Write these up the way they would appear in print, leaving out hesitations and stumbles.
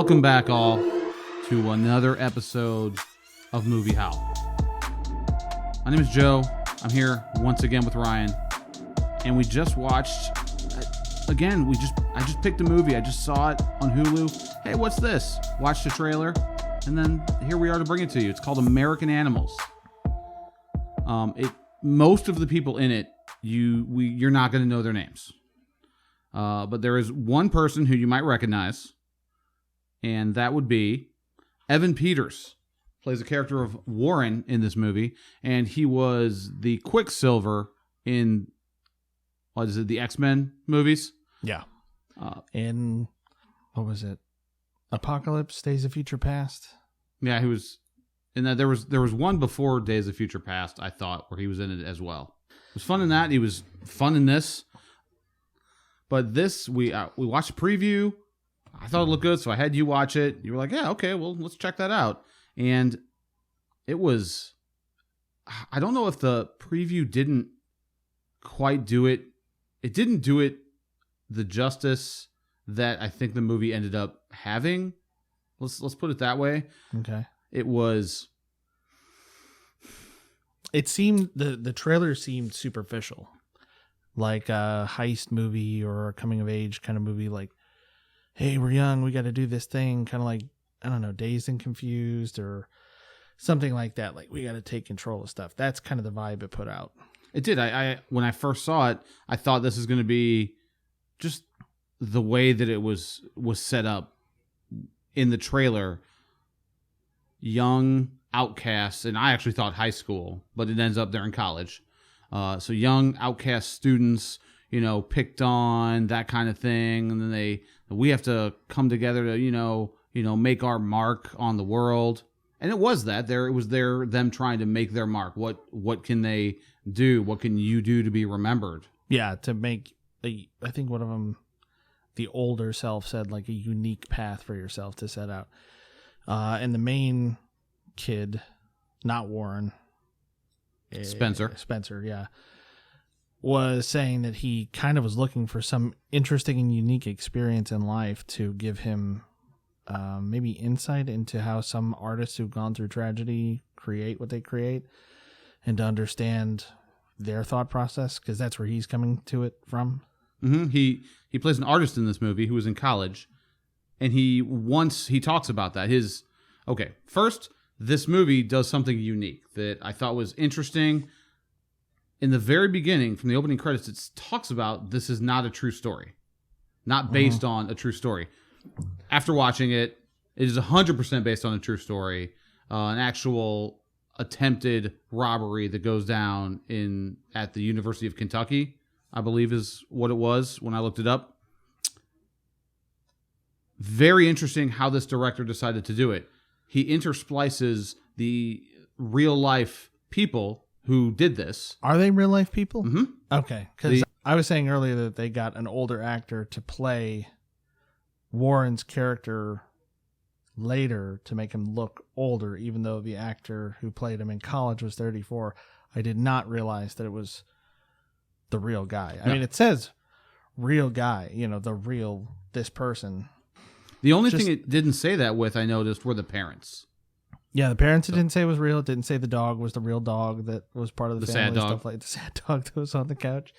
Welcome back, all, to another episode of Movie Howl. My name is Joe. I'm here once again with Ryan, and we just watched. I just picked a movie. I just saw it on Hulu. Hey, what's this? Watched the trailer, and then here we are to bring it to you. It's called American Animals. Most of the people in it, you're not going to know their names, but there is one person who you might recognize. And that would be Evan Peters. Plays a character of Warren in this movie. And he was the Quicksilver in, the X-Men movies? Yeah. In, what was it? Apocalypse, Days of Future Past? Yeah, he was. And there was one before Days of Future Past, I thought, where he was in it as well. It was fun in that. He was fun in this. But this, we watched a preview. I thought it looked good, so I had you watch it. You were like, yeah, okay, well, let's check that out. And it was, I don't know if the preview didn't quite do it. It didn't do it the justice that I think the movie ended up having. Let's put it that way. Okay. It was. It seemed, the trailer seemed superficial. Like a heist movie or a coming of age kind of movie, like, hey, we're young, we got to do this thing, kind of like, I don't know, Dazed and Confused or something like that. Like, we got to take control of stuff. That's kind of the vibe it put out. It did. I when I first saw it, I thought this is going to be just the way that it was set up in the trailer. Young outcasts, and I actually thought high school, but it ends up they're in college. So young outcast students, picked on, that kind of thing. And then we have to come together to, make our mark on the world. And it was that. It was them trying to make their mark. What can they do? What can you do to be remembered? Yeah, to make, I think one of them, the older self said, like, a unique path for yourself to set out. And the main kid, not Warren. Spencer, yeah. Was saying that he kind of was looking for some interesting and unique experience in life to give him maybe insight into how some artists who've gone through tragedy create what they create, and to understand their thought process, because that's where he's coming to it from. Mm-hmm. He plays an artist in this movie who was in college, and he talks about that. First, this movie does something unique that I thought was interesting. In the very beginning, from the opening credits, it talks about this is not a true story. Not based on a true story. After watching it, it is 100% based on a true story. An actual attempted robbery that goes down at the University of Kentucky, I believe is what it was when I looked it up. Very interesting how this director decided to do it. He intersplices the real life people who did this. Are they real life people? Mm-hmm. Okay, because I was saying earlier that they got an older actor to play Warren's character later to make him look older, even though the actor who played him in college was 34. I did not realize that it was the real guy. I mean, it says real guy, this person. The only thing it didn't say that with, I noticed, were the parents. Yeah, the parents it didn't say was real. It didn't say the dog was the real dog that was part of the family. Sad dog. Stuff like the sad dog that was on the couch.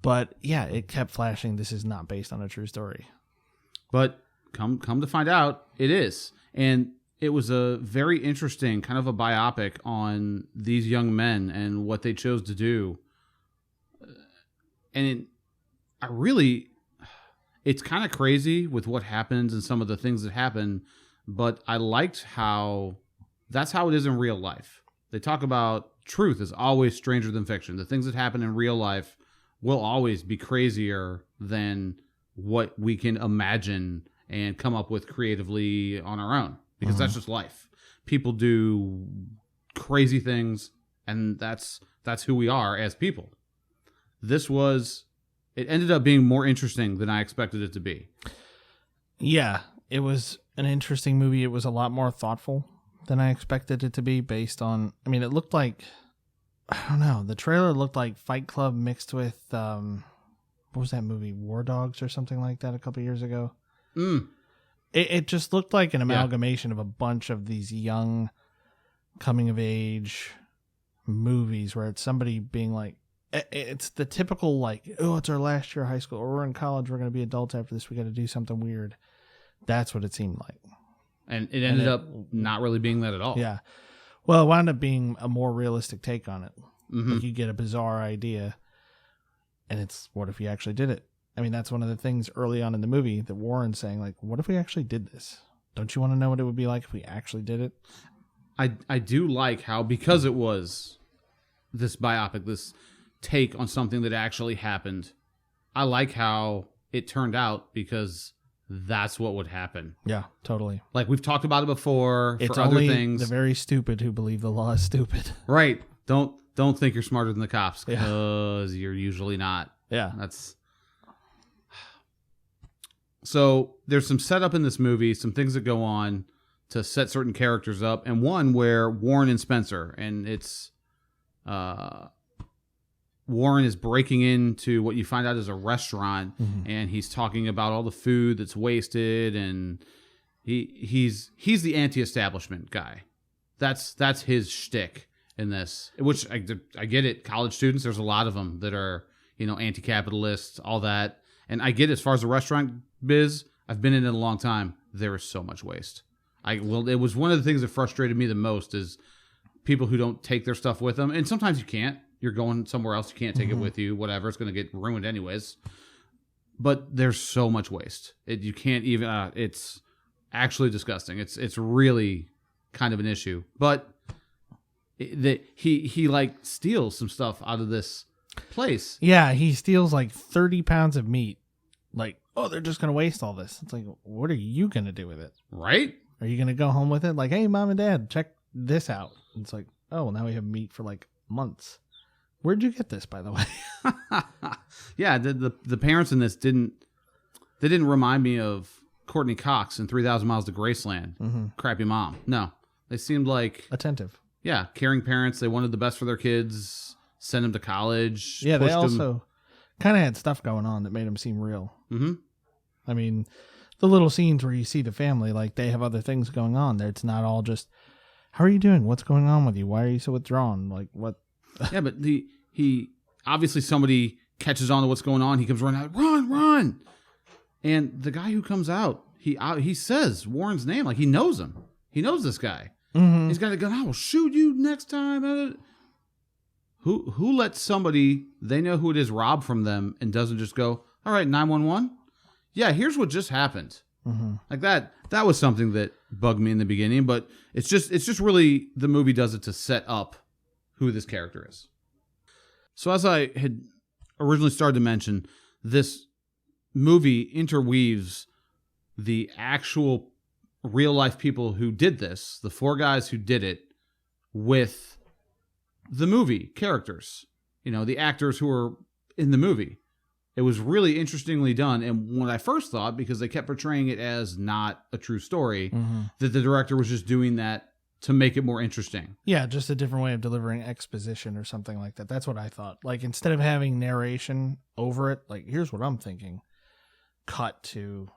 But yeah, it kept flashing. This is not based on a true story. But come to find out, it is. And it was a very interesting kind of a biopic on these young men and what they chose to do. And it's kind of crazy with what happens and some of the things that happen, but I liked how that's how it is in real life. They talk about truth is always stranger than fiction. The things that happen in real life will always be crazier than what we can imagine and come up with creatively on our own, because that's just life. People do crazy things, and that's who we are as people. It ended up being more interesting than I expected it to be. Yeah, it was an interesting movie. It was a lot more thoughtful than I expected it to be based on, it looked like, I don't know, the trailer looked like Fight Club mixed with, what was that movie, War Dogs or something like that a couple years ago? It just looked like an amalgamation of a bunch of these young coming of age movies where it's somebody being like, it's the typical like, oh, it's our last year of high school, or we're in college, we're going to be adults after this, we got to do something weird. That's what it seemed like. And it ended up not really being that at all. Yeah. Well, it wound up being a more realistic take on it. Mm-hmm. Like you get a bizarre idea, and it's, what if you actually did it? I mean, that's one of the things early on in the movie that Warren's saying, like, what if we actually did this? Don't you want to know what it would be like if we actually did it? I do like how, because it was this biopic, this take on something that actually happened, I like how it turned out, because that's what would happen. Yeah, totally. Like, we've talked about it before. It's for other only things. the very stupid who believe the law is stupid. Right. Don't think you're smarter than the cops, because you're usually not. Yeah. That's... So there's some setup in this movie, some things that go on to set certain characters up, and one where Warren and Spencer, and it's Warren is breaking into what you find out is a restaurant, and he's talking about all the food that's wasted, and he's the anti-establishment guy. That's his shtick in this, which I get it. College students, there's a lot of them that are, anti-capitalists, all that. And I get it, as far as the restaurant biz, I've been in it a long time. There is so much waste. It was one of the things that frustrated me the most is people who don't take their stuff with them. And sometimes you can't. You're going somewhere else. You can't take it with you. Whatever. It's going to get ruined anyways. But there's so much waste. You can't even... it's actually disgusting. It's really kind of an issue. But he like steals some stuff out of this place. Yeah, he steals like 30 pounds of meat. Like, oh, they're just going to waste all this. It's like, what are you going to do with it? Right? Are you going to go home with it? Like, hey, mom and dad, check this out. And it's like, oh, well, now we have meat for like months. Where'd you get this, by the way? Yeah, the parents in this didn't remind me of Courtney Cox in 3,000 Miles to Graceland. Crappy mom. No, they seemed like attentive. Yeah, caring parents. They wanted the best for their kids. Send them to college. Yeah, they also kind of had stuff going on that made them seem real. I mean, the little scenes where you see the family, like they have other things going on. It's not all just, how are you doing? What's going on with you? Why are you so withdrawn? Like, what? Yeah, but he obviously, somebody catches on to what's going on. He comes running out, run. And the guy who comes out, he says Warren's name, like he knows him. He knows this guy. He's got a gun. I will shoot you next time. Who lets somebody they know who it is rob from them and doesn't just go, all right, 911? Yeah, here's what just happened. Like that was something that bugged me in the beginning, but it's just really the movie does it to set up who this character is. So as I had originally started to mention, this movie interweaves the actual real life people who did this, the four guys who did it, with the movie characters, the actors who are in the movie. It was really interestingly done. And when I first thought, because they kept portraying it as not a true story, that the director was just doing that to make it more interesting. Yeah, just a different way of delivering exposition or something like that. That's what I thought. Like, instead of having narration over it, like, here's what I'm thinking, cut to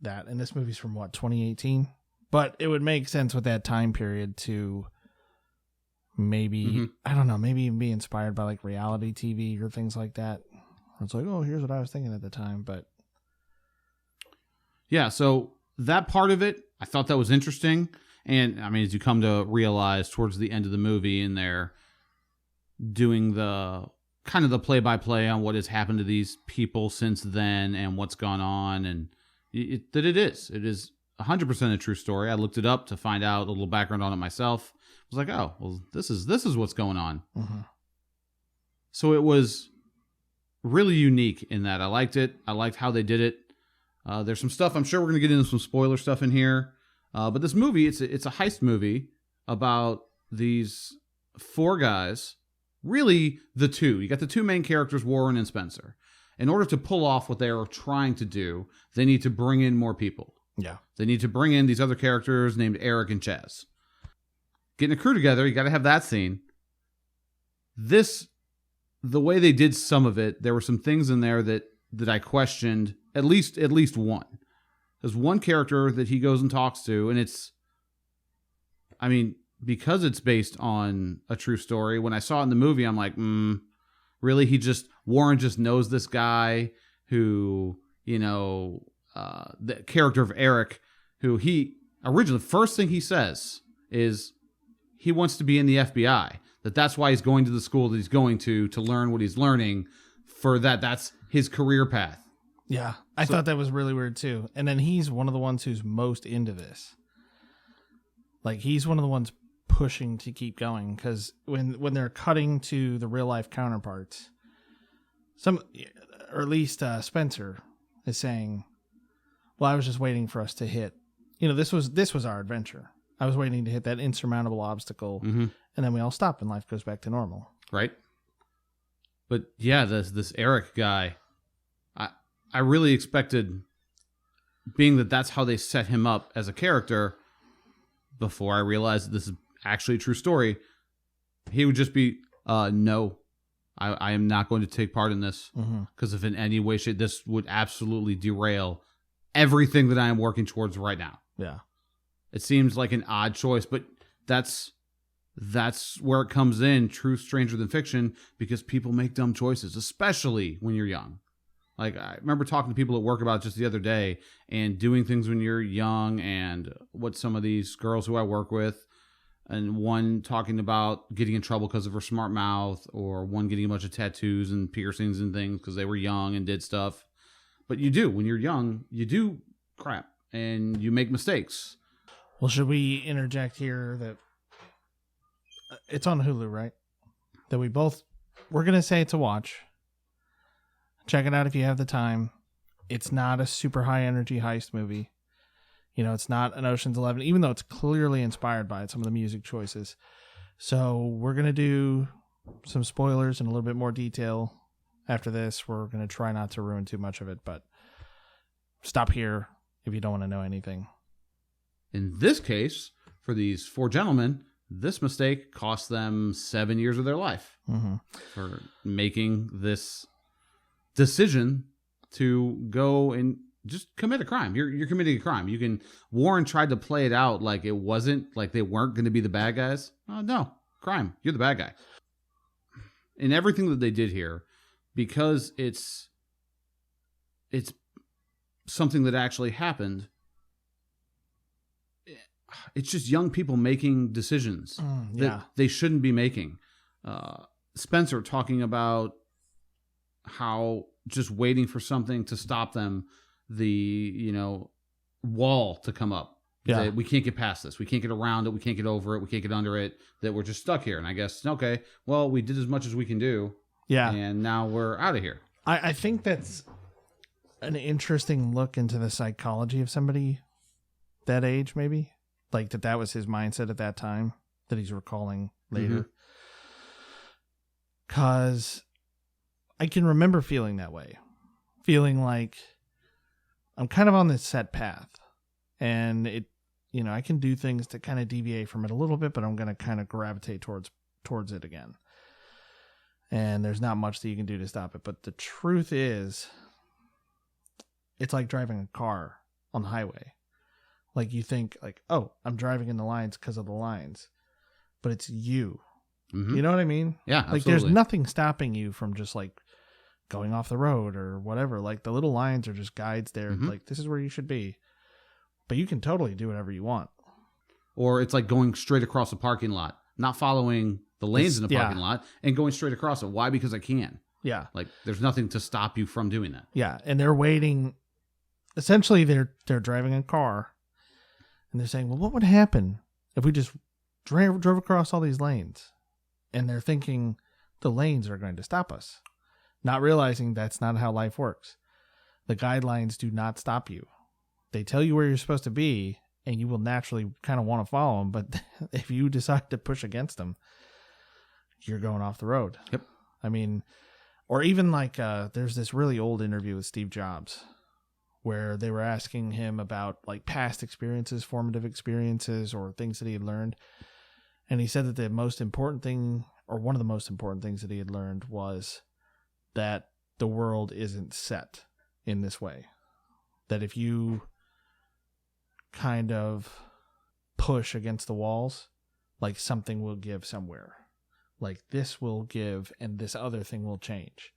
that. And this movie's from, 2018? But it would make sense with that time period to maybe, I don't know, maybe even be inspired by, like, reality TV or things like that. It's like, oh, here's what I was thinking at the time. But yeah, so that part of it, I thought that was interesting. And I mean, as you come to realize towards the end of the movie, and they're doing the kind of the play-by-play on what has happened to these people since then and what's gone on, and it is 100% a true story. I looked it up to find out a little background on it myself. I was like, oh, well, this is what's going on. So it was really unique in that I liked it. I liked how they did it. There's some stuff, I'm sure we're going to get into some spoiler stuff in here. But this movie, it's a heist movie about these four guys, really the two. You got the two main characters, Warren and Spencer. In order to pull off what they are trying to do, they need to bring in more people. Yeah. They need to bring in these other characters named Eric and Chaz. Getting a crew together, you got to have that scene. The way they did some of it, there were some things in there that I questioned, at least one. there's one character that he goes and talks to, and because it's based on a true story, when I saw it in the movie, I'm like, really? Warren just knows this guy who, the character of Eric, who originally, first thing he says is he wants to be in the FBI. That's why he's going to the school that he's going to learn what he's learning. For that's his career path. Yeah, I thought that was really weird too. And then he's one of the ones who's most into this. Like, he's one of the ones pushing to keep going, because when they're cutting to the real life counterparts, or at least Spencer is saying, well, I was just waiting for us to hit, this was our adventure. I was waiting to hit that insurmountable obstacle, and then we all stop and life goes back to normal. Right. But yeah, this Eric guy, I really expected, being that's how they set him up as a character, before I realized that this is actually a true story, he would just be, no, I am not going to take part in this, because if in any way, shape, this would absolutely derail everything that I am working towards right now. Yeah. It seems like an odd choice, but that's where it comes in, truth stranger than fiction, because people make dumb choices, especially when you're young. Like, I remember talking to people at work about it just the other day, and doing things when you're young, and what some of these girls who I work with, and one talking about getting in trouble because of her smart mouth, or one getting a bunch of tattoos and piercings and things because they were young and did stuff. But you do, when you're young, you do crap, and you make mistakes. Well, should we interject here that it's on Hulu, right? That we're going to say it's a watch. Check it out if you have the time. It's not a super high energy heist movie. It's not an Ocean's 11, even though it's clearly inspired by it, some of the music choices. So we're going to do some spoilers and a little bit more detail after this. We're going to try not to ruin too much of it, but stop here if you don't want to know anything. In this case, for these four gentlemen, this mistake cost them 7 years of their life for making this decision to go and just commit a crime. You're committing a crime. Warren tried to play it out like it wasn't, like they weren't going to be the bad guys. No, crime. You're the bad guy. In everything that they did here, because it's something that actually happened, it's just young people making decisions that they shouldn't be making. Spencer talking about how just waiting for something to stop them, the wall to come up. Yeah, that we can't get past this. We can't get around it. We can't get over it. We can't get under it. That we're just stuck here. And I guess, okay, well, we did as much as we can do. Yeah, and now we're out of here. I think that's an interesting look into the psychology of somebody that age, maybe. Like that was his mindset at that time that he's recalling later. Because I can remember feeling that way. Feeling like I'm kind of on this set path. And I can do things to kind of deviate from it a little bit, but I'm going to kind of gravitate towards it again. And there's not much that you can do to stop it. But the truth is, it's like driving a car on the highway. Like, you think, like, oh, I'm driving in the lines because of the lines. But it's you. You know what I mean? Yeah, like, absolutely. There's nothing stopping you from just, like, going off the road or whatever. Like, the little lines are just guides there. Like, this is where you should be. But you can totally do whatever you want. Or it's like going straight across a parking lot, not following the lanes in the parking lot, and going straight across it. Why? Because I can. Yeah. Like, there's nothing to stop you from doing that. Yeah, and they're waiting. Essentially, they're driving a car, and they're saying, well, what would happen if we just drove across all these lanes? And they're thinking the lanes are going to stop us, not realizing that's not how life works. The guidelines do not stop you. They tell you where you're supposed to be, and you will naturally kind of want to follow them. But if you decide to push against them, you're going off the road. Yep. I mean, or even like there's this really old interview with Steve Jobs where they were asking him about like past experiences, formative experiences, or things that he had learned. And he said that the most important thing, or one of the most important things that he had learned, was that the world isn't set in this way. That if you kind of push against the walls, like something will give somewhere. Like this will give and this other thing will change.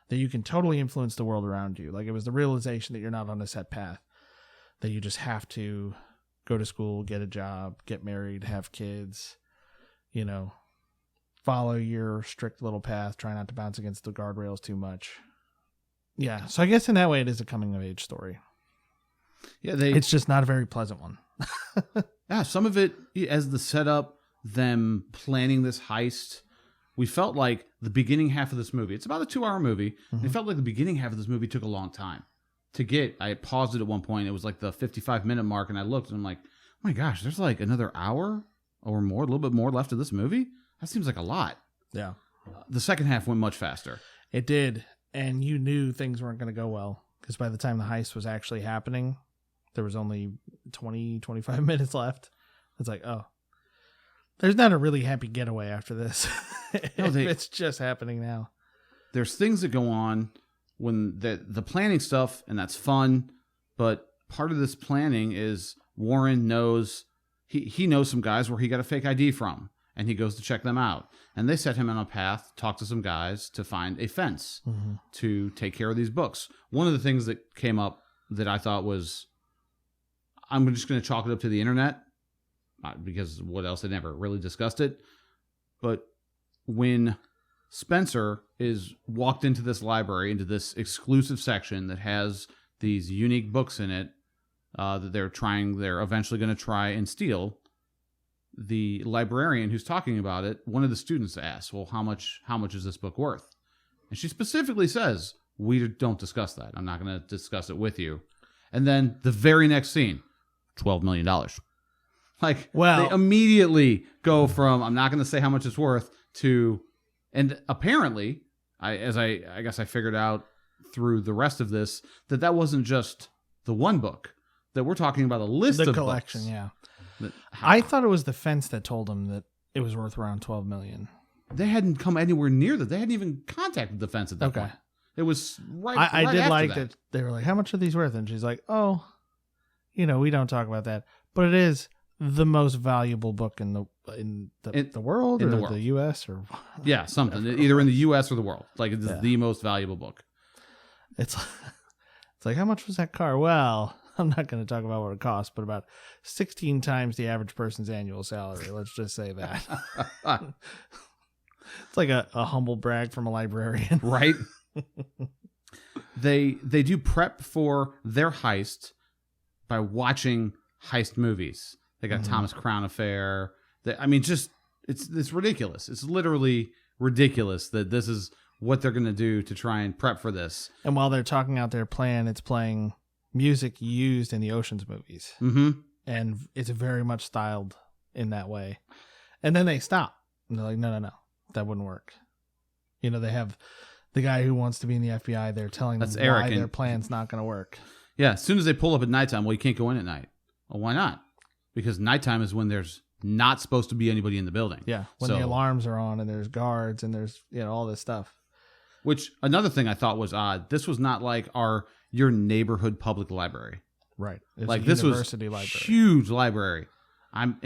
That you can totally influence the world around you. Like it was the realization that you're not on a set path. That you just have to go to school, get a job, get married, have kids, follow your strict little path, try not to bounce against the guardrails too much. Yeah, so I guess in that way it is a coming of age story. Yeah, it's just not a very pleasant one. Yeah, some of it as the setup, them planning this heist. We felt like the beginning half of this movie, it's about a 2-hour movie. Mm-hmm. It felt like the beginning half of this movie took a long time to get. I paused it at one point. It was like the 55-minute mark, and I looked, and I'm like, oh my gosh, there's like another hour or more, a little bit more left of this movie? That seems like a lot. Yeah. The second half went much faster. It did, and you knew things weren't going to go well, because by the time the heist was actually happening, there was only 20, 25 minutes left. It's like, oh, there's not a really happy getaway after this. No, it's just happening now. There's things that go on when the planning stuff, and that's fun, but part of this planning is Warren knows, he knows some guys where he got a fake ID from, and he goes to check them out. And they set him on a path, talk to some guys to find a fence to take care of these books. One of the things that came up that I thought was, I'm just going to chalk it up to the internet, because what else? I never really discussed it. But when Spencer is walked into this library, into this exclusive section that has these unique books in it that they're eventually going to try and steal, the librarian who's talking about it, one of the students asks, well, how much is this book worth? And she specifically says, we don't discuss that. I'm not going to discuss it with you. And then the very next scene, $12 million. Like, they immediately go from, I'm not going to say how much it's worth, to, and apparently, I guess I figured out through the rest of this, that wasn't just the one book, that we're talking about a list of collection, books. Yeah. I thought it was the fence that told them that it was worth around $12 million. They hadn't come anywhere near that. They hadn't even contacted the fence at that point. It was right. I did after like that. They were like, "How much are these worth?" And she's like, "Oh, we don't talk about that, but it is the most valuable book in the world, in or the world. The U.S. or something either in the U.S. or the world. Like it's the most valuable book. It's like, how much was that car? Well, I'm not going to talk about what it costs, but about 16 times the average person's annual salary. Let's just say that. It's like a humble brag from a librarian, right? They do prep for their heist by watching heist movies. They got Thomas Crown Affair. It's ridiculous. It's literally ridiculous that this is what they're going to do to try and prep for this. And while they're talking out their plan, it's playing music used in the Ocean's movies. Mm-hmm. And it's very much styled in that way. And then they stop. And they're like, no, that wouldn't work. They have the guy who wants to be in the FBI. They're telling them why their plan's not going to work. Yeah, as soon as they pull up at nighttime, well, you can't go in at night. Well, why not? Because nighttime is when there's not supposed to be anybody in the building. Yeah, when the alarms are on and there's guards and there's all this stuff. Which, another thing I thought was odd, this was not like your neighborhood public library. Right. This was library. Huge library. I'm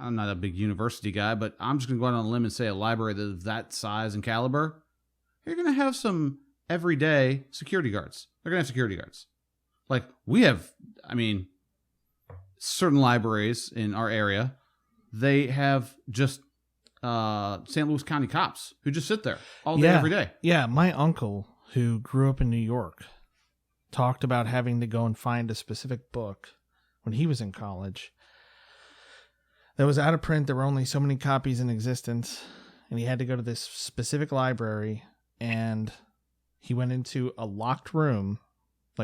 not a big university guy, but I'm just going to go out on a limb and say a library that size and caliber, you're going to have some everyday security guards. They're going to have security guards. Like we have, certain libraries in our area, they have just St. Louis County cops who just sit there all day, every day. Yeah, my uncle, who grew up in New York, talked about having to go and find a specific book when he was in college that was out of print. There were only so many copies in existence, and he had to go to this specific library, and he went into a locked room,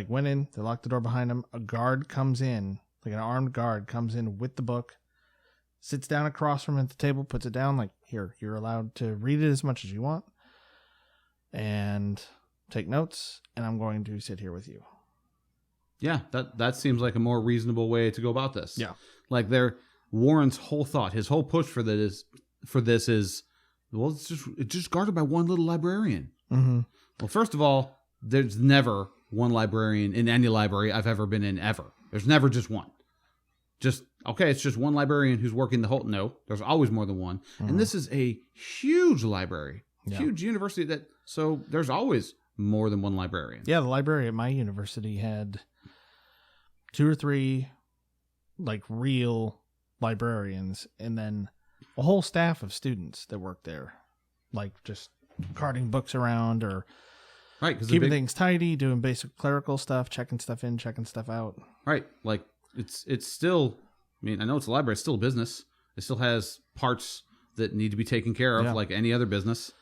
went in, they locked the door behind him, a guard comes in, an armed guard comes in with the book, sits down across from him at the table, puts it down, here, you're allowed to read it as much as you want, and take notes, and I'm going to sit here with you. Yeah, that seems like a more reasonable way to go about this. Yeah. Warren's whole thought, his whole push for this is, well, it's just guarded by one little librarian. Mm-hmm. Well, first of all, there's never one librarian in any library I've ever been in ever. There's never just one. just, okay, it's just one librarian who's working the whole... No, there's always more than one. And this is a huge library, huge university so there's always more than one librarian. Yeah, the library at my university had 2 or 3 like real librarians, and then a whole staff of students that worked there, like just carting books around or right, keeping things tidy, doing basic clerical stuff, checking stuff in, checking stuff out. Right, like it's still, I mean, I know it's a library, it's still a business. It still has parts that need to be taken care of, like any other business.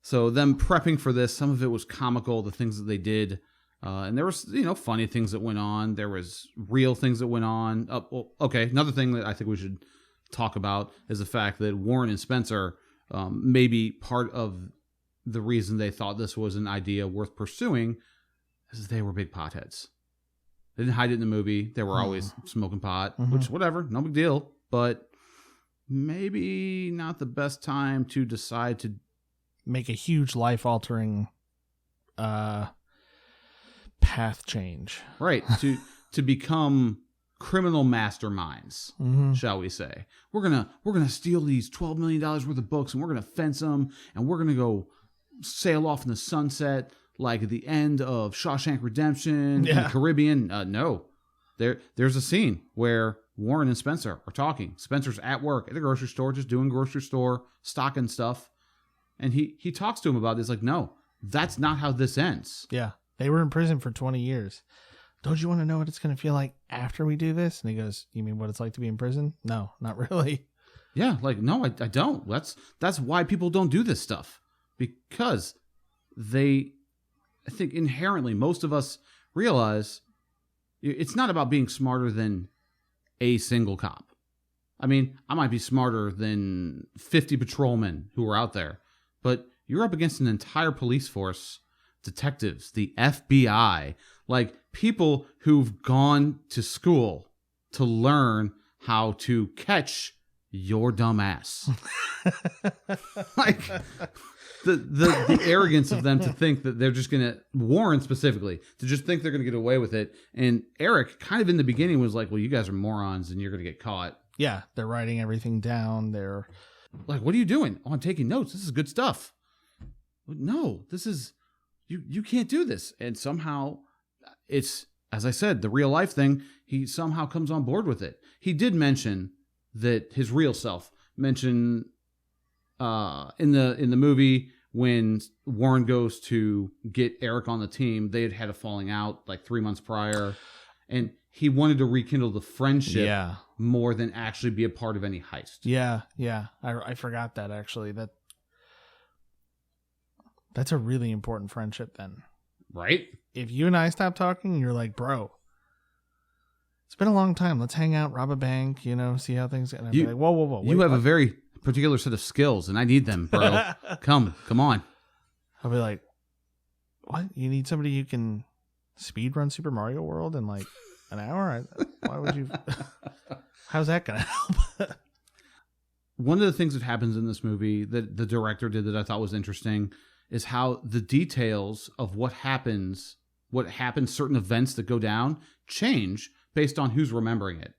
So them prepping for this, some of it was comical, the things that they did. And there was, funny things that went on. There was real things that went on. Okay, another thing that I think we should talk about is the fact that Warren and Spencer may be part of the reason they thought this was an idea worth pursuing is they were big potheads. They didn't hide it in the movie. They were always smoking pot, which, whatever, no big deal. But maybe not the best time to decide to make a huge life-altering path change. Right, to become criminal masterminds, shall we say. We're gonna steal these $12 million worth of books, and we're gonna fence them, and we're gonna go sail off in the sunset like at the end of Shawshank Redemption in the Caribbean. No. There's a scene where Warren and Spencer are talking. Spencer's at work at the grocery store, just doing grocery store stocking stuff. And he talks to him about this, like, no, that's not how this ends. Yeah. They were in prison for 20 years. Don't you want to know what it's going to feel like after we do this? And he goes, you mean what it's like to be in prison? No, not really. Yeah, like, no, I don't. That's why people don't do this stuff. Because I think inherently, most of us realize it's not about being smarter than a single cop. I mean, I might be smarter than 50 patrolmen who are out there, but you're up against an entire police force, detectives, the FBI, like people who've gone to school to learn how to catch your dumb ass. Like the arrogance of them to think that they're just going to, Warren specifically, to just think they're going to get away with it. And Eric kind of in the beginning was like, well, you guys are morons and you're going to get caught. Yeah, they're writing everything down. They're like, what are you doing? Oh, I'm taking notes. This is good stuff. No, this is, you can't do this. And somehow it's, as I said, the real life thing, he somehow comes on board with it. He did mention that his real self mentioned in the movie when Warren goes to get Eric on the team, they had a falling out like 3 months prior. And he wanted to rekindle the friendship more than actually be a part of any heist. Yeah. I forgot that, actually. That's a really important friendship then. Right? If you and I stop talking, you're like, bro, it's been a long time. Let's hang out, rob a bank, see how things... And I'd be like, whoa. You have a very particular set of skills, and I need them, bro. Come on. I'll be like, what? You need somebody who can speed run Super Mario World in like an hour? Why would you? How's that going to help? One of the things that happens in this movie that the director did that I thought was interesting is how the details of what happens, certain events that go down, change based on who's remembering it,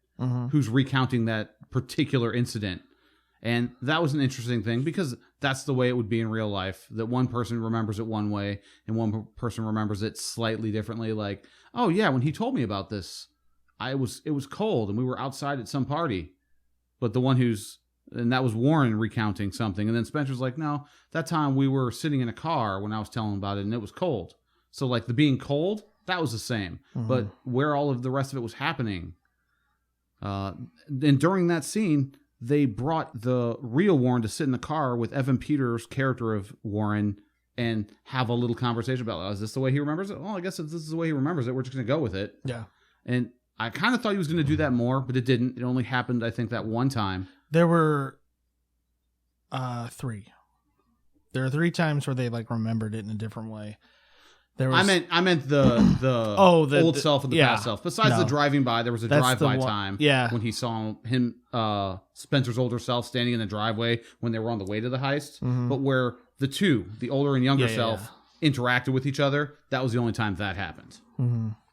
who's recounting that particular incident. And that was an interesting thing because that's the way it would be in real life, that one person remembers it one way and one person remembers it slightly differently. Like, oh yeah, when he told me about this, it was cold and we were outside at some party. But the one and that was Warren recounting something. And then Spencer's like, no, that time we were sitting in a car when I was telling him about it and it was cold. So like the being cold, that was the same. But where all of the rest of it was happening. And during that scene, they brought the real Warren to sit in the car with Evan Peters' character of Warren and have a little conversation about, is this the way he remembers it? Well, I guess if this is the way he remembers it, we're just going to go with it. Yeah. And I kind of thought he was going to do that more, but it didn't. It only happened, I think, that one time. There were 3. There are 3 times where they like remembered it in a different way. There was, I meant the old self and the past self. Besides the driving by, there was a drive-by time when he saw him, Spencer's older self, standing in the driveway when they were on the way to the heist. But where the two, the older and younger self, interacted with each other, that was the only time that happened.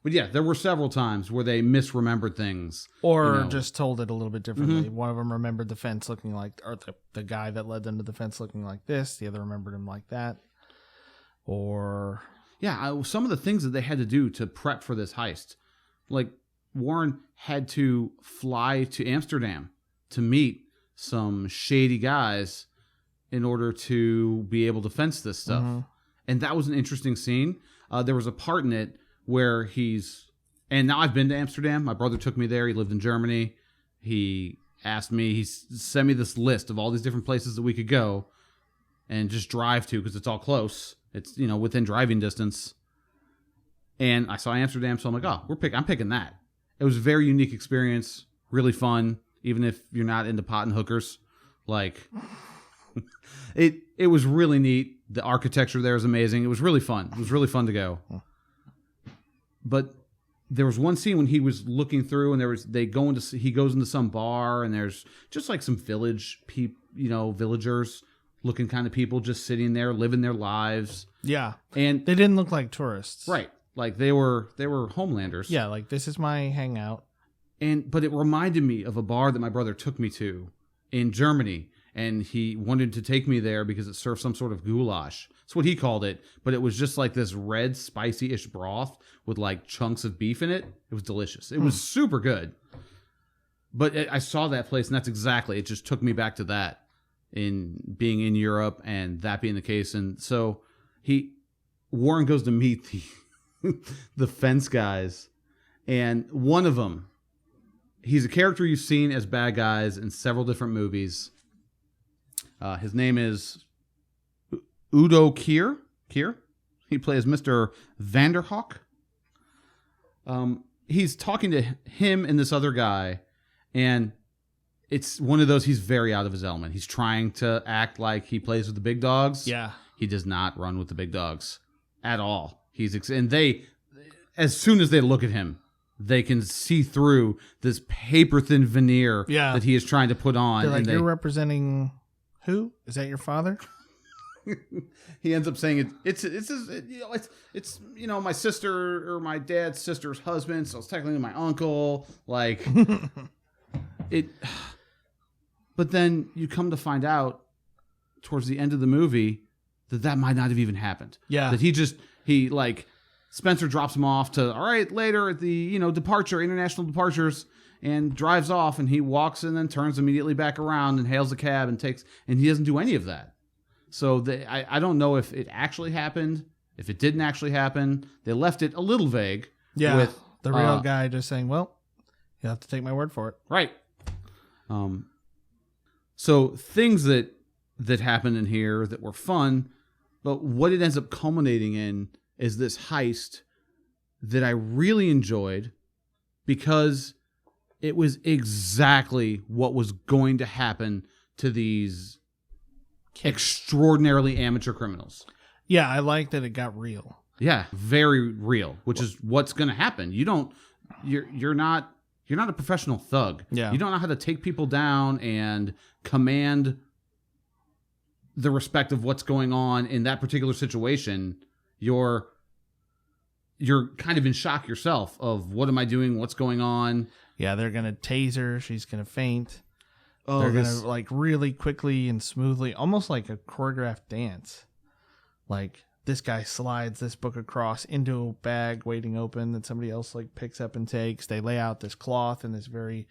But yeah, there were several times where they misremembered things. Or just told it a little bit differently. One of them remembered the fence looking like, or the guy that led them to the fence looking like this. The other remembered him like that. Or... Yeah, some of the things that they had to do to prep for this heist. Like, Warren had to fly to Amsterdam to meet some shady guys in order to be able to fence this stuff. Mm-hmm. And that was an interesting scene. There was a part in it where and now I've been to Amsterdam. My brother took me there. He lived in Germany. He sent me this list of all these different places that we could go and just drive to because it's all close. It's, within driving distance. And I saw Amsterdam, so I'm like, I'm picking that. It was a very unique experience, really fun, even if you're not into pot and hookers. Like, it was really neat. The architecture there is amazing. It was really fun. It was really fun to go. But there was one scene when he was looking through, and he goes into some bar, and there's just like some villagers looking kind of people just sitting there living their lives. Yeah, and they didn't look like tourists, right? Like they were homelanders. Yeah, like this is my hangout. But it reminded me of a bar that my brother took me to in Germany, and he wanted to take me there because it served some sort of goulash. That's what he called it, but it was just like this red, spicy-ish broth with like chunks of beef in it. It was delicious. It was super good. But I saw that place, and it just took me back to that in being in Europe and that being the case. And so Warren goes to meet the fence guys, and one of them, he's a character you've seen as bad guys in several different movies. His name is Udo Kier. He plays Mr. Vanderhawk. He's talking to him and this other guy, and it's one of those, he's very out of his element. He's trying to act like he plays with the big dogs. Yeah. He does not run with the big dogs at all. And they, as soon as they look at him, they can see through this paper-thin veneer that he is trying to put on. They're like, you're representing who? Is that your father? He ends up saying it's my sister or my dad's sister's husband, so it's technically my uncle. Like it. But then you come to find out towards the end of the movie that might not have even happened. Yeah. That Spencer drops him off to, all right, later at the, international departures, and drives off, and he walks and then turns immediately back around and hails a cab and he doesn't do any of that. So I don't know if it actually happened, if it didn't actually happen. They left it a little vague. Yeah. With the real guy just saying, well, you have to take my word for it. Right. So things that happened in here that were fun, but what it ends up culminating in is this heist that I really enjoyed because it was exactly what was going to happen to these extraordinarily amateur criminals. Yeah, I like that it got real. Yeah, very real, which is what's going to happen. You're not a professional thug. Yeah. You don't know how to take people down and command the respect of what's going on in that particular situation. You're kind of in shock yourself of what am I doing? What's going on? Yeah, they're going to tase her. She's going to faint. They're going to really quickly and smoothly, almost like a choreographed dance. Like this guy slides this book across into a bag waiting open that somebody else picks up and takes. They lay out this cloth in this very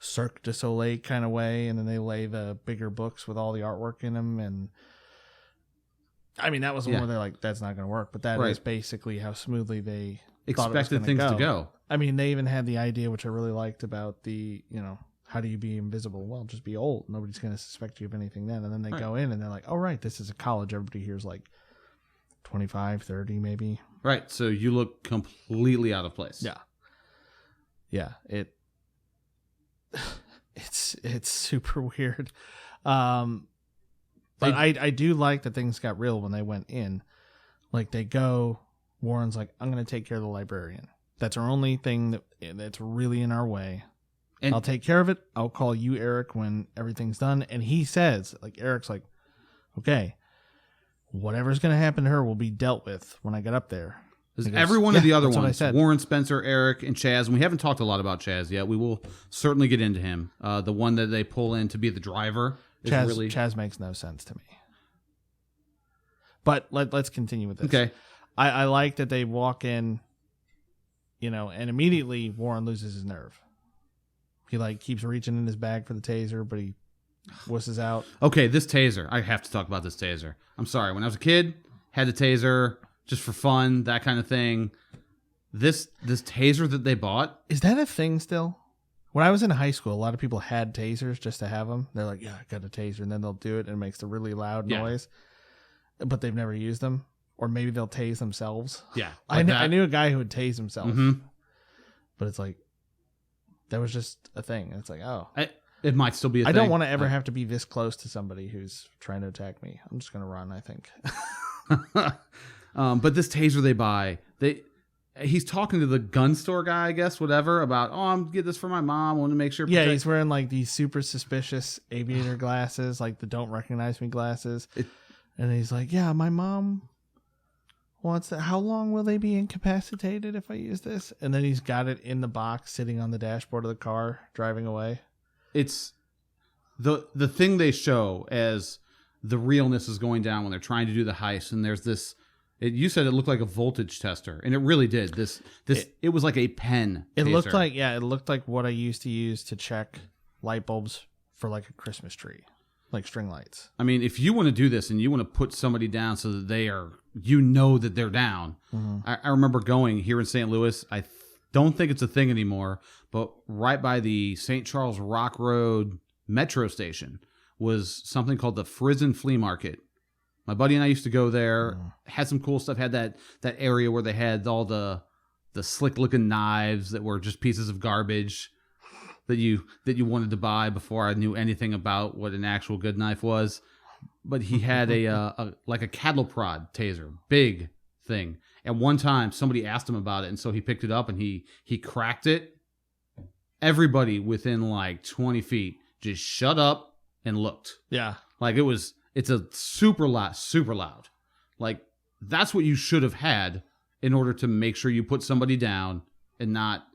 Cirque du Soleil kind of way, and then they lay the bigger books with all the artwork in them. And I mean, that was one where they're like, that's not going to work. But that is basically how smoothly they expected things to go. I mean, they even had the idea, which I really liked, about the, how do you be invisible? Well, just be old. Nobody's going to suspect you of anything then. And then they go in and they're like, oh, right, this is a college. Everybody here's 25, 30 maybe. Right. So you look completely out of place. Yeah. Yeah. It's super weird. But I do like that things got real when they went in. They go, Warren's like, I'm going to take care of the librarian. That's our only thing that's really in our way. And I'll take care of it. I'll call you, Eric, when everything's done. And he says, Eric's like, okay, whatever's going to happen to her will be dealt with when I get up there. Every one of the other that's what I ones, said. Warren, Spencer, Eric, and Chaz, and we haven't talked a lot about Chaz yet. We will certainly get into him. The one that they pull in to be the driver is really... Chaz makes no sense to me. But let's continue with this. Okay. I like that they walk in, and immediately Warren loses his nerve. He keeps reaching in his bag for the taser, but he wusses out. Okay, this taser. I have to talk about this taser. I'm sorry. When I was a kid, had the taser just for fun, that kind of thing. This taser that they bought. Is that a thing still? When I was in high school, a lot of people had tasers just to have them. They're like, yeah, I got a taser. And then they'll do it and it makes the really loud noise. But they've never used them. Or maybe they'll tase themselves. Yeah. I knew a guy who would tase himself. Mm-hmm. But it's like, that was just a thing. And it's like, oh. It might still be a thing. I don't want to ever have to be this close to somebody who's trying to attack me. I'm just going to run, I think. But this taser they buy, he's talking to the gun store guy, I guess, whatever, about, I'm getting this for my mom. I want to make sure. Yeah, he's wearing these super suspicious aviator glasses, the don't recognize me glasses. And he's like, yeah, my mom wants that. How long will they be incapacitated if I use this? And then he's got it in the box sitting on the dashboard of the car driving away. It's the thing they show as the realness is going down when they're trying to do the heist. And there's this, you said it looked like a voltage tester, and it really did. It was like a pen. It taser. looked like what I used to use to check light bulbs for a Christmas tree, like string lights. I mean, if you want to do this and you want to put somebody down so that that they're down. Mm-hmm. I remember going here in St. Louis. I don't think it's a thing anymore, but right by the St. Charles Rock Road metro station was something called the Frizen Flea Market. My buddy and I used to go there, had some cool stuff, had that area where they had all the slick looking knives that were just pieces of garbage that you wanted to buy before I knew anything about what an actual good knife was. But he had a cattle prod taser, big thing. At one time, somebody asked him about it, and so he picked it up and he cracked it. Everybody within 20 feet just shut up and looked. Yeah. It's a super loud. That's what you should have had in order to make sure you put somebody down and not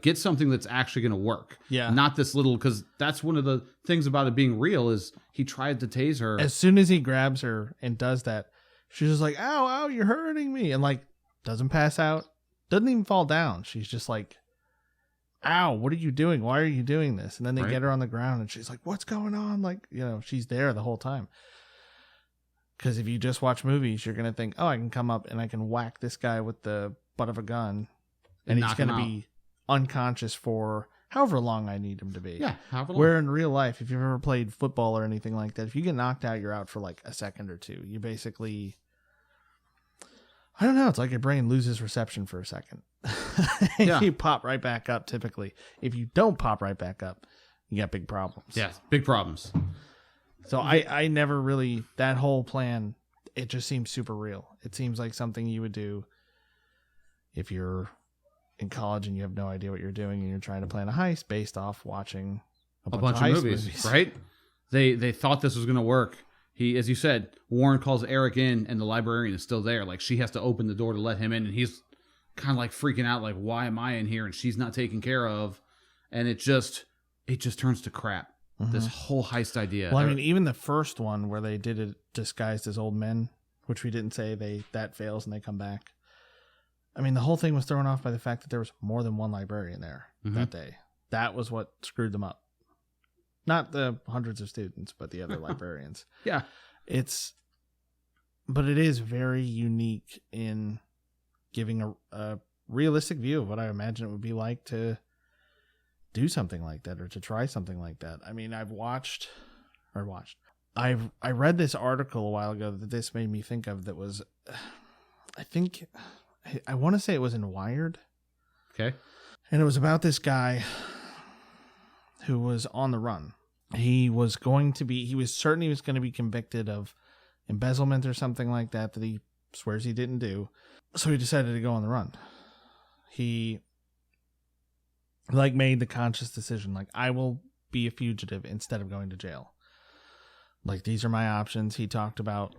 get something that's actually going to work. Yeah. Not this little, because that's one of the things about it being real is he tried to tase her. As soon as he grabs her and does that, she's just like, ow, ow, you're hurting me. And doesn't pass out, doesn't even fall down. She's just like, ow, what are you doing? Why are you doing this? And then they get her on the ground and she's like, what's going on? She's there the whole time. Because if you just watch movies, you're going to think, oh, I can come up and I can whack this guy with the butt of a gun. And he's going to be unconscious for however long I need him to be. Yeah, however long. Where in real life, if you've ever played football or anything like that, if you get knocked out, you're out for a second or two. You basically, I don't know, it's like your brain loses reception for a second. Yeah. You pop right back up typically. If you don't pop right back up, you got big problems. Yeah, big problems. So I never really, that whole plan, it just seems super real. It seems like something you would do if you're in college and you have no idea what you're doing and you're trying to plan a heist based off watching a bunch of heist movies. Right? They thought this was going to work. He, as you said, Warren calls Eric in and the librarian is still there. She has to open the door to let him in, and he's kind of freaking out, why am I in here and she's not taken care of? And it just turns to crap. Mm-hmm. This whole heist idea. Well, I mean, even the first one where they did it disguised as old men, which we didn't say, that fails and they come back. I mean, the whole thing was thrown off by the fact that there was more than one librarian there that day. That was what screwed them up. Not the hundreds of students, but the other librarians. Yeah. But it is very unique in giving a realistic view of what I imagine it would be like to do something like that or to try something like that. I mean, I read this article a while ago that this made me think of that was, I want to say it was in Wired. Okay. And it was about this guy who was on the run. He was certain he was going to be convicted of embezzlement or something like that he swears he didn't do. So he decided to go on the run. He made the conscious decision, I will be a fugitive instead of going to jail. These are my options. He talked about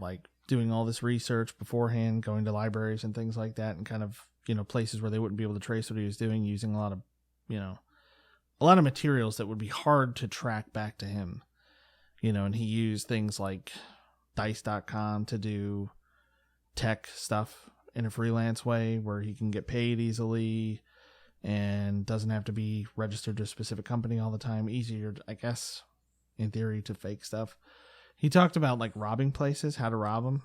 doing all this research beforehand, going to libraries and things like that, and kind of places where they wouldn't be able to trace what he was doing, using a lot of materials that would be hard to track back to him. And he used things like dice.com to do tech stuff in a freelance way where he can get paid easily and doesn't have to be registered to a specific company all the time. Easier, I guess, in theory, to fake stuff. He talked about like robbing places, how to rob them,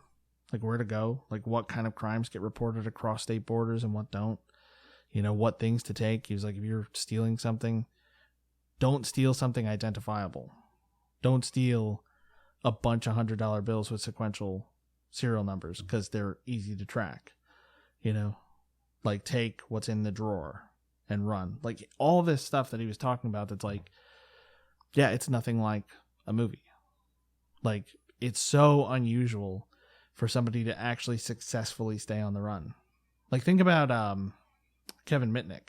like where to go, like what kind of crimes get reported across state borders and what don't, what things to take. He was like, if you're stealing something, don't steal something identifiable. Don't steal a bunch of $100 bills with sequential serial numbers because they're easy to track. Like take what's in the drawer and run. Like all this stuff that he was talking about that's like, yeah, it's nothing like a movie. Like it's so unusual for somebody to actually successfully stay on the run. Like think about Kevin Mitnick,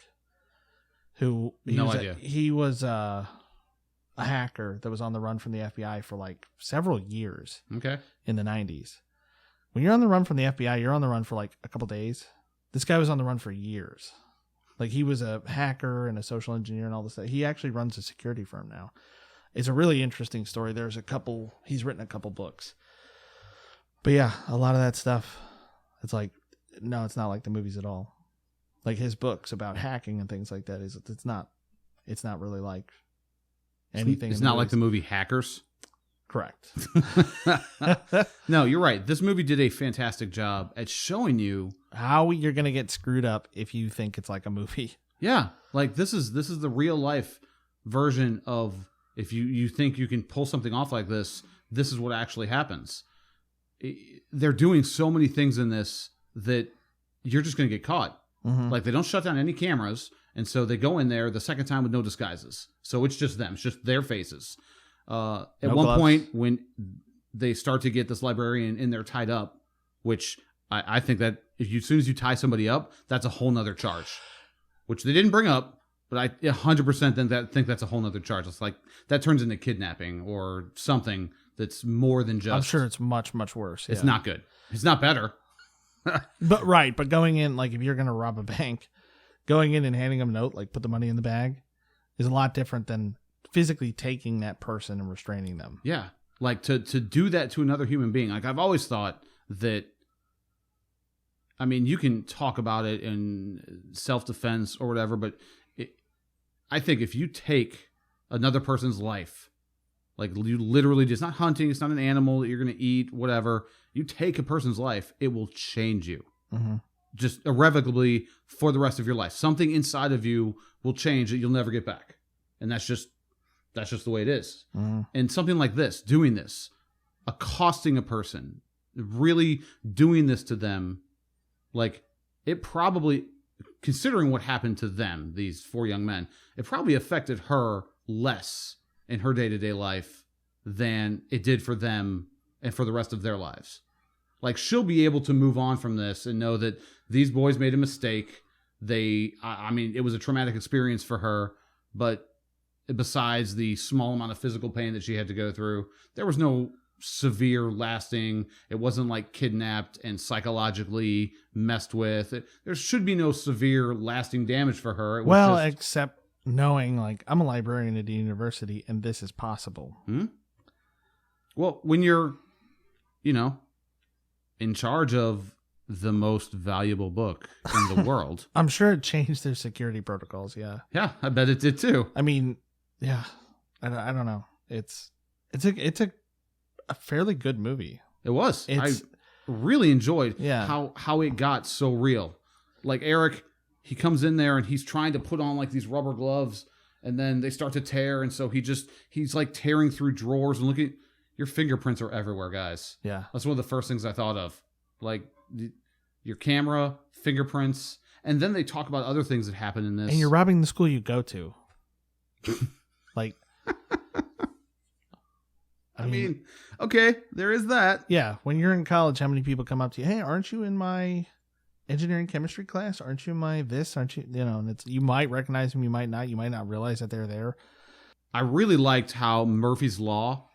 who he was a hacker that was on the run from the FBI for like several years. Okay. In the 90s. When you're on the run from the FBI, you're on the run for like a couple days. This guy was on the run for years. Like he was a hacker and a social engineer and all this stuff. He actually runs a security firm now. It's a really interesting story. He's written a couple books. But yeah, a lot of that stuff, it's like, no, it's not like the movies at all. Like his books about hacking and things like that it's not really like anything. It's not like the movie Hackers. Correct. No, you're right. This movie did a fantastic job at showing you how you're going to get screwed up if you think it's like a movie. Yeah. Like this is the real life version of if you think you can pull something off like this is what actually happens. They're doing so many things in this that you're just going to get caught. Mm-hmm. Like they don't shut down any cameras. And so they go in there the second time with no disguises. So it's just them. It's just their faces. At one point, when they start to get this librarian in there tied up, which I think that as soon as you tie somebody up, that's a whole nother charge, which they didn't bring up, but I 100% think that's a whole nother charge. It's like that turns into kidnapping or something that's more than just. I'm sure it's much, much worse. It's not good. It's not better. But going in, like if you're going to rob a bank, going in and handing them a note, like put the money in the bag, is a lot different than physically taking that person and restraining them. Yeah. Like to do that to another human being. Like I've always thought that, I mean, you can talk about it in self-defense or whatever, but I think if you take another person's life, like you literally, it's not hunting, it's not an animal that you're going to eat, whatever. You take a person's life, it will change you. Mm-hmm. Just irrevocably for the rest of your life. Something inside of you will change that you'll never get back. And that's just the way it is. Mm-hmm. And something like this, doing this, accosting a person, really doing this to them, like it probably, considering what happened to them, these 4 young men, it probably affected her less in her day-to-day life than it did for them and for the rest of their lives. Like she'll be able to move on from this and know that these boys made a mistake. I mean, it was a traumatic experience for her, but besides the small amount of physical pain that she had to go through, there was no severe lasting. It wasn't like kidnapped and psychologically messed with. There should be no severe lasting damage for her. Except knowing like I'm a librarian at a university and this is possible. Hmm? Well, when you're, in charge of the most valuable book in the world. I'm sure it changed their security protocols. Yeah. Yeah, I bet it did too. I mean, yeah, I don't know. It's a fairly good movie. It was. I really enjoyed how it got so real. Like Eric, he comes in there and he's trying to put on like these rubber gloves and then they start to tear. And so he's like tearing through drawers and looking. Your fingerprints are everywhere, guys. Yeah. That's one of the first things I thought of. Like your camera, fingerprints. And then they talk about other things that happen in this. And you're robbing the school you go to. Like, I mean, okay, there is that. Yeah. When you're in college, how many people come up to you? Hey, aren't you in my engineering chemistry class? Aren't you in my this? Aren't you? And you might recognize them. You might not. You might not realize that they're there. I really liked how Murphy's Law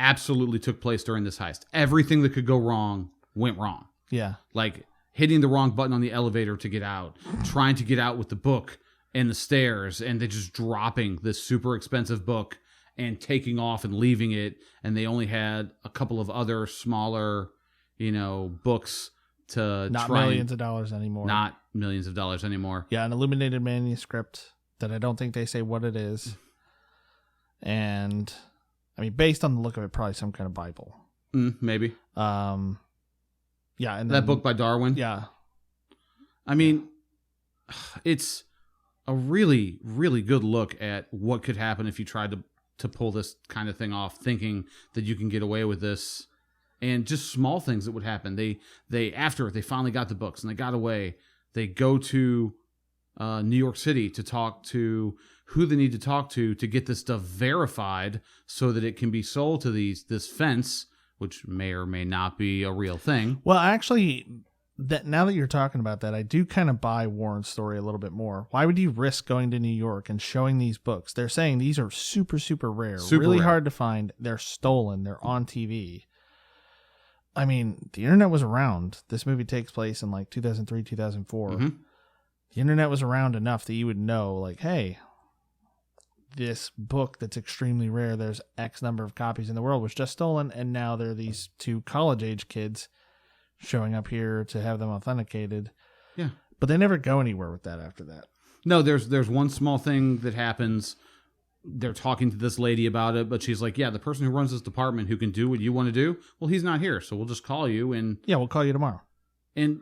absolutely took place during this heist. Everything that could go wrong went wrong. Yeah. Like hitting the wrong button on the elevator to get out, trying to get out with the book and the stairs, and they're just dropping this super expensive book and taking off and leaving it. And they only had a couple of other smaller, books to not try millions of dollars anymore. Not millions of dollars anymore. Yeah, an illuminated manuscript that I don't think they say what it is. And I mean, based on the look of it, probably some kind of Bible. Maybe. Yeah, and that book by Darwin. Yeah. I mean, it's a really, really good look at what could happen if you tried to pull this kind of thing off, thinking that you can get away with this, and just small things that would happen. They after they finally got the books and they got away, they go to New York City to talk to who they need to talk to get this stuff verified so that it can be sold to this fence, which may or may not be a real thing. Well, actually, now that you're talking about that, I do kind of buy Warren's story a little bit more. Why would you risk going to New York and showing these books? They're saying these are super, super rare, really hard to find. They're stolen. They're on TV. I mean, the internet was around. This movie takes place in like 2003, 2004. The internet was around enough that you would know, like, hey, this book that's extremely rare, there's X number of copies in the world, was just stolen, and now there are these two college-age kids showing up here to have them authenticated. Yeah. But they never go anywhere with that after that. No, there's one small thing that happens. They're talking to this lady about it, but she's like, yeah, the person who runs this department who can do what you want to do, well, he's not here, so we'll just call you. And yeah, we'll call you tomorrow. And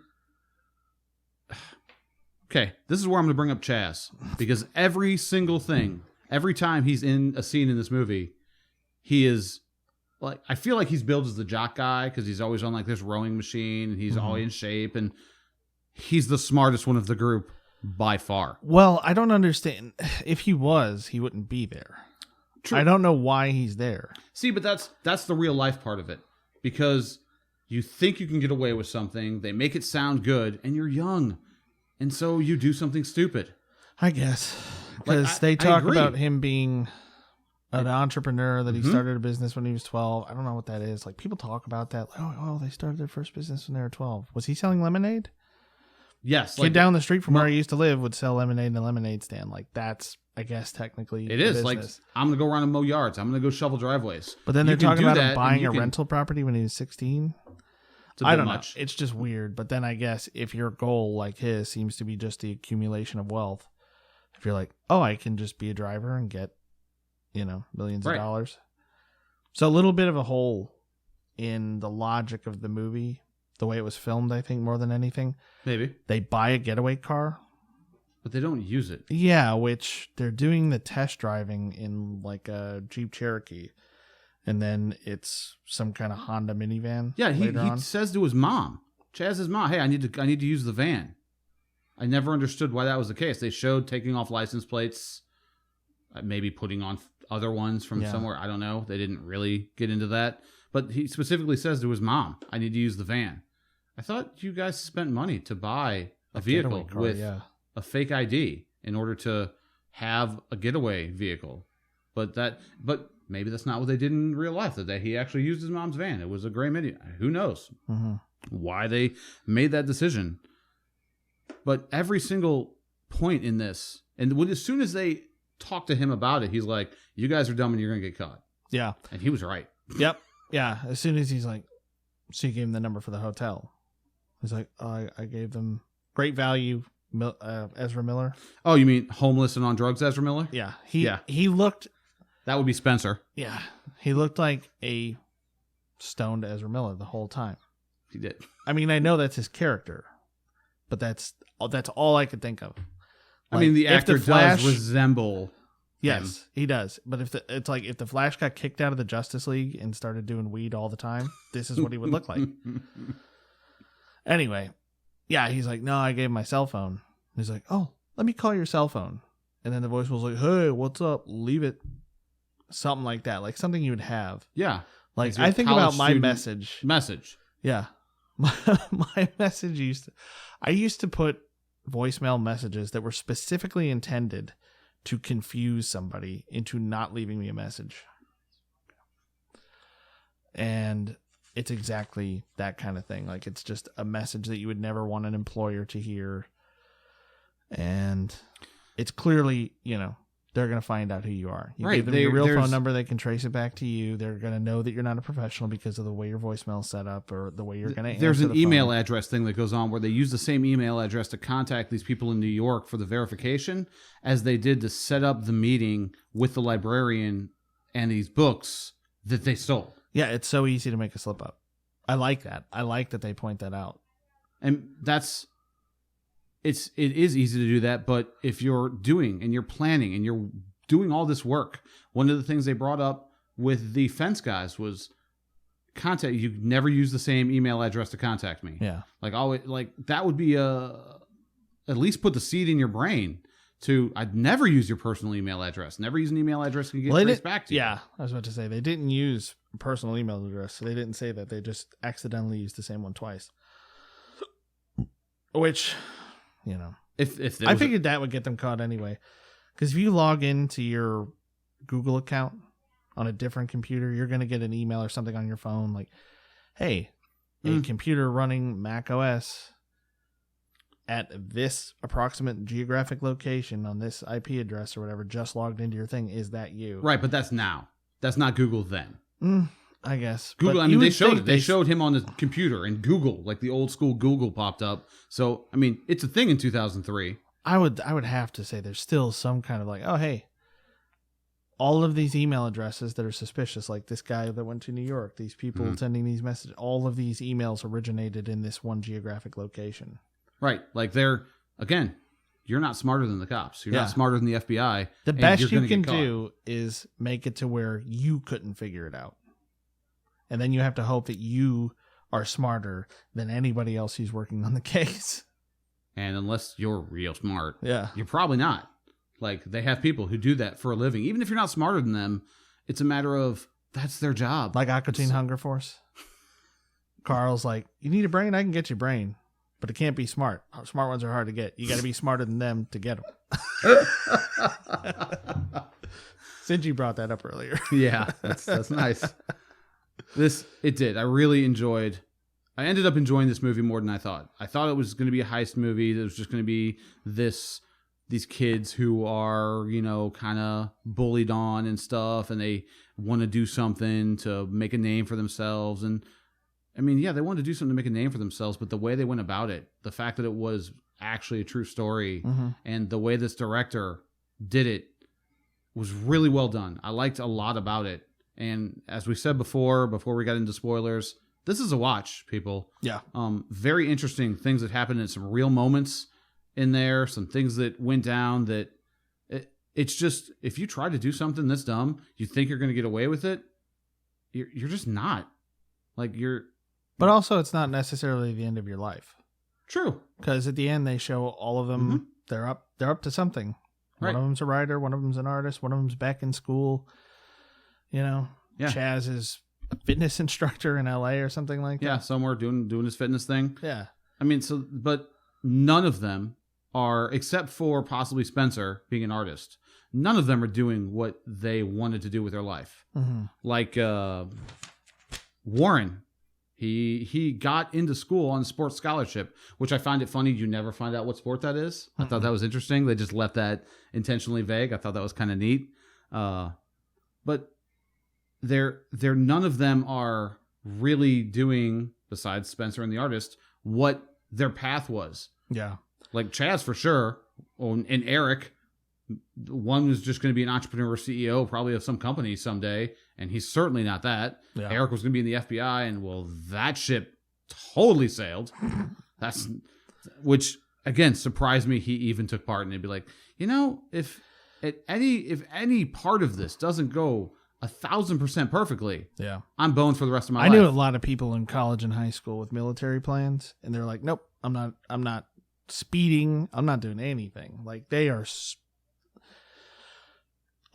okay, this is where I'm going to bring up Chaz, because every single thing, every time he's in a scene in this movie, he is like, I feel like he's billed as the jock guy because he's always on like this rowing machine and he's all in shape, and he's the smartest one of the group by far. Well, I don't understand. If he was, he wouldn't be there. True. I don't know why he's there. See, but that's the real life part of it, because you think you can get away with something, they make it sound good, and you're young, and so you do something stupid. I guess. Because they talk about him being an entrepreneur, that he started a business when he was 12. I don't know what that is. Like, people talk about that. Like, oh, they started their first business when they were 12. Was he selling lemonade? Yes. Kid down the street from where I used to live would sell lemonade in a lemonade stand. Like, that's, I guess, technically it is. Like, I'm going to go around and mow yards. I'm going to go shovel driveways. But then they're talking about him buying a rental property when he was 16. I don't know. It's just weird. But then I guess if your goal, like his, seems to be just the accumulation of wealth, if you're like, oh, I can just be a driver and get, millions of dollars. So a little bit of a hole in the logic of the movie, the way it was filmed, I think, more than anything. Maybe. They buy a getaway car. But they don't use it. Yeah, which they're doing the test driving in like a Jeep Cherokee. And then it's some kind of Honda minivan. Yeah, he says to his mom, Chaz's mom, hey, I need to use the van. I never understood why that was the case. They showed taking off license plates, maybe putting on other ones from somewhere. I don't know. They didn't really get into that. But he specifically says to his mom, I need to use the van. I thought you guys spent money to buy a vehicle car, with a fake ID in order to have a getaway vehicle. But maybe that's not what they did in real life, that he actually used his mom's van. It was a gray mini. Who knows why they made that decision. But every single point in this, and as soon as they talk to him about it, he's like, you guys are dumb and you're going to get caught. Yeah. And he was right. Yep. Yeah. As soon as he's like, so you gave him the number for the hotel. He's like, oh, I gave them great value, Ezra Miller. Oh, you mean homeless and on drugs, Ezra Miller? Yeah. He looked. That would be Spencer. Yeah. He looked like a stoned Ezra Miller the whole time. He did. I mean, I know that's his character, but that's all I could think of. Like, I mean, the actor does resemble. Yes, he does. But if the Flash got kicked out of the Justice League and started doing weed all the time, this is what he would look like. Anyway, yeah, he's like, no, I gave him my cell phone. He's like, oh, let me call your cell phone. And then the voice was like, hey, what's up? Leave it. Something like that. Like something you would have. Yeah. Like I think about my message. Yeah. My message I used to put voicemail messages that were specifically intended to confuse somebody into not leaving me a message. And it's exactly that kind of thing. Like, it's just a message that you would never want an employer to hear. And it's clearly, they're going to find out who you are. You give them your real phone number, they can trace it back to you. They're going to know that you're not a professional because of the way your voicemail is set up or the way you're going to answer There's an the email phone. address thing that goes on where they use the same email address to contact these people in New York for the verification as they did to set up the meeting with the librarian and these books that they stole. Yeah, it's so easy to make a slip up. I like that. I like that they point that out. And it is easy to do that, but if you're doing and you're planning and you're doing all this work, one of the things they brought up with the fence guys was you never use the same email address to contact me. Yeah. Like always, like that would be at least put the seed in your brain I'd never use your personal email address. Never use an email address that can get traced back to you. Yeah, I was about to say they didn't use a personal email address, so they didn't say that. They just accidentally used the same one twice. Which, if I figured that would get them caught anyway. Because if you log into your Google account on a different computer, you're going to get an email or something on your phone like, hey, a computer running Mac OS at this approximate geographic location on this IP address or whatever just logged into your thing. Is that you? Right, but that's now. That's not Google then. I guess. Google, they showed it. They showed him on the computer and Google, like the old school Google popped up. So, it's a thing in 2003. I would have to say there's still some kind of like, oh, hey, all of these email addresses that are suspicious, like this guy that went to New York, these people sending these messages, all of these emails originated in this one geographic location. Right. Like you're not smarter than the cops. You're not smarter than the FBI. The best you can do is make it to where you couldn't figure it out. And then you have to hope that you are smarter than anybody else who's working on the case. And unless you're real smart, you're probably not. Like, they have people who do that for a living. Even if you're not smarter than them, it's a matter of that's their job. Like Aquatine Hunger Force. Carl's like, you need a brain? I can get you a brain. But it can't be smart. Smart ones are hard to get. You got to be smarter than them to get them. Since you brought that up earlier. Yeah, that's nice. It did. I ended up enjoying this movie more than I thought. I thought it was going to be a heist movie. It was just going to be these kids who are, kind of bullied on and stuff, and they want to do something to make a name for themselves. And they wanted to do something to make a name for themselves, but the way they went about it, the fact that it was actually a true story, and the way this director did it was really well done. I liked a lot about it. And as we said before we got into spoilers, this is a watch, people. Yeah. Very interesting things that happened in some real moments in there, some things that went down that it's just, if you try to do something this dumb, you think you're going to get away with it. You're just not. But also, it's not necessarily the end of your life. True. Because at the end, they show all of them. They're up to something. Right. One of them's a writer. One of them's an artist. One of them's back in school. Chaz is a fitness instructor in LA or something like that. Yeah, somewhere doing his fitness thing. Yeah. But none of them are, except for possibly Spencer being an artist, none of them are doing what they wanted to do with their life. Like Warren. He got into school on a sports scholarship, which I find it funny. You never find out what sport that is. I thought that was interesting. They just left that intentionally vague. I thought that was kind of neat. But they're none of them are really doing, besides Spencer and the artist, what their path was. Yeah. Like Chaz for sure, and Eric. One was just going to be an entrepreneur or CEO, probably of some company someday, and he's certainly not that. Yeah. Eric was going to be in the FBI, and that ship totally sailed. Which again surprised me. He even took part, and they'd be like, if any part of this doesn't go 1,000% perfectly, I'm boned for the rest of my life. I knew a lot of people in college and high school with military plans, and they're like, nope, I'm not speeding, I'm not doing anything. Like, they are.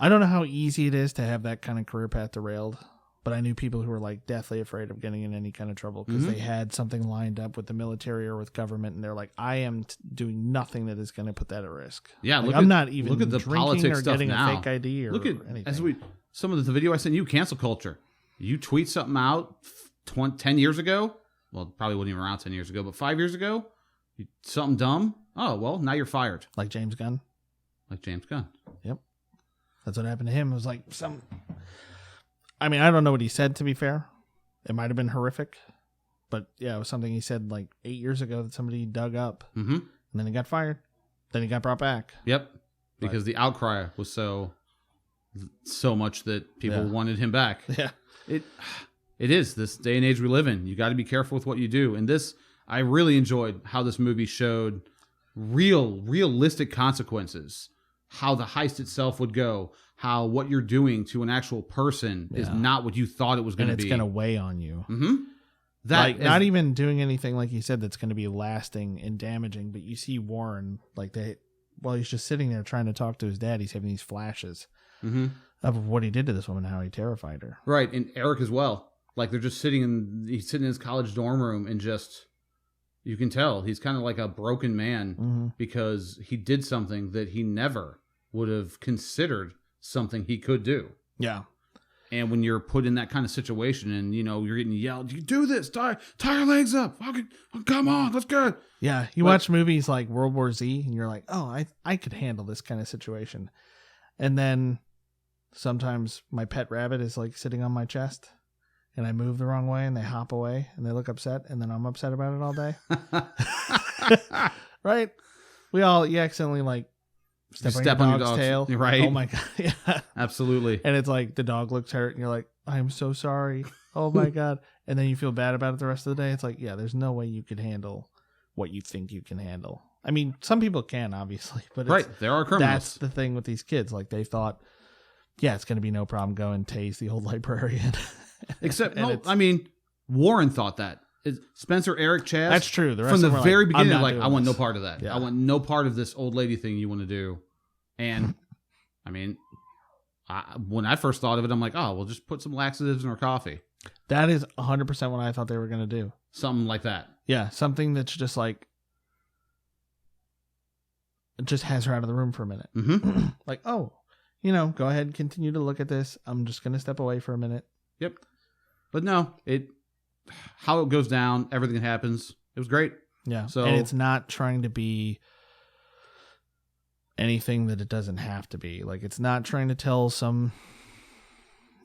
I don't know how easy it is to have that kind of career path derailed, but I knew people who were like deathly afraid of getting in any kind of trouble because they had something lined up with the military or with government, and they're like, I am doing nothing that is going to put that at risk. Yeah, I'm not even look at the drinking politics or stuff getting now. a fake ID or anything. Some of the video I sent you, cancel culture. You tweet something out, 10 years ago, well, probably wasn't even around 10 years ago, but 5 years ago, something dumb. Oh, well, now you're fired. Like James Gunn. Like James Gunn. Yep. That's what happened to him. It was like I mean, I don't know what he said, to be fair. It might have been horrific. But yeah, it was something he said like 8 years ago that somebody dug up. Mm-hmm. And then he got fired. Then he got brought back. Yep. Because the outcry was so much that people wanted him back. Yeah. It is this day and age we live in. You got to be careful with what you do. And this, I really enjoyed how this movie showed realistic consequences, how the heist itself would go, how what you're doing to an actual person is not what you thought it was going to be. And it's going to weigh on you. Mm-hmm. Not even doing anything, like you said, that's going to be lasting and damaging. But you see Warren, while he's just sitting there trying to talk to his dad, he's having these flashes of what he did to this woman, how he terrified her. Right. And Eric as well. Like they're just sitting in his college dorm room and just, you can tell he's kind of like a broken man because he did something that he never would have considered something he could do. Yeah. And when you're put in that kind of situation and, you're getting yelled, you do this, tie your legs up. Okay, come on, let's go. Yeah. You watch movies like World War Z and you're like, oh, I could handle this kind of situation. And then sometimes my pet rabbit is like sitting on my chest and I move the wrong way and they hop away and they look upset and then I'm upset about it all day. Right? You accidentally like step on your dog's tail. Right. Oh my God. Yeah. Absolutely. And it's like the dog looks hurt and you're like, I'm so sorry. Oh my God. And then you feel bad about it the rest of the day. It's like, yeah, there's no way you could handle what you think you can handle. I mean, some people can, obviously, but there are criminals. That's the thing with these kids. Like they thought, yeah, it's going to be no problem. Go and tase the old librarian. Except, Warren thought that. Spencer, Eric, Chaz. That's true. From the very beginning, I want no part of that. Yeah. I want no part of this old lady thing you want to do. And I mean, when I first thought of it, I'm like, oh, we'll just put some laxatives in our coffee. That is 100% what I thought they were going to do. Something like that. Yeah, something that's just like, it just has her out of the room for a minute. Mm-hmm. Like, oh, go ahead and continue to look at this. I'm just going to step away for a minute. Yep. But no, how it goes down, everything that happens, it was great. Yeah. So, and it's not trying to be anything that it doesn't have to be. Like, it's not trying to tell some,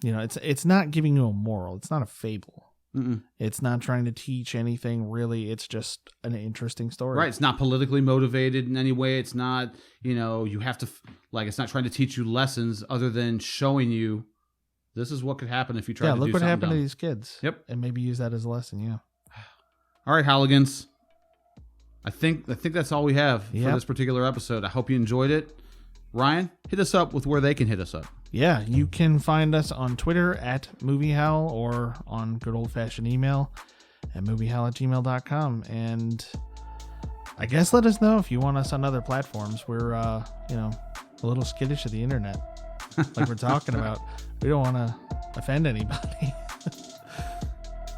it's not giving you a moral. It's not a fable. Mm-mm. It's not trying to teach anything, really. It's just an interesting story. Right. It's not politically motivated in any way. It's not, you have to, it's not trying to teach you lessons other than showing you this is what could happen if you try to do something. Yeah, look what happened to these kids. Yep. And maybe use that as a lesson, yeah. All right, Halligans. I think that's all we have for this particular episode. I hope you enjoyed it. Ryan, hit us up with where they can hit us up. Yeah, you can find us on Twitter at MovieHowl or on good old-fashioned email at moviehowl@gmail.com. And I guess let us know if you want us on other platforms. We're, a little skittish of the internet, like we're talking about. We don't want to offend anybody.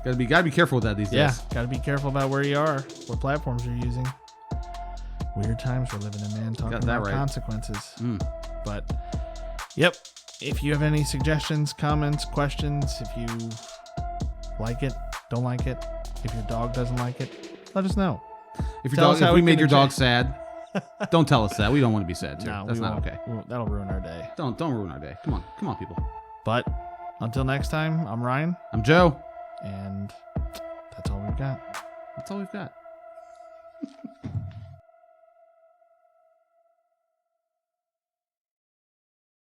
Gotta be careful with that these days. Yeah, gotta be careful about where you are, what platforms you're using. Weird times we're living in, man. Talking about consequences. But, yep. If you have any suggestions, comments, questions, if you like it, don't like it, if your dog doesn't like it, let us know. If we made your dog sad, don't tell us that. We don't want to be sad too. No, that's not okay. That'll ruin our day. Don't ruin our day. Come on, people. But until next time, I'm Ryan. I'm Joe. And that's all we've got. That's all we've got.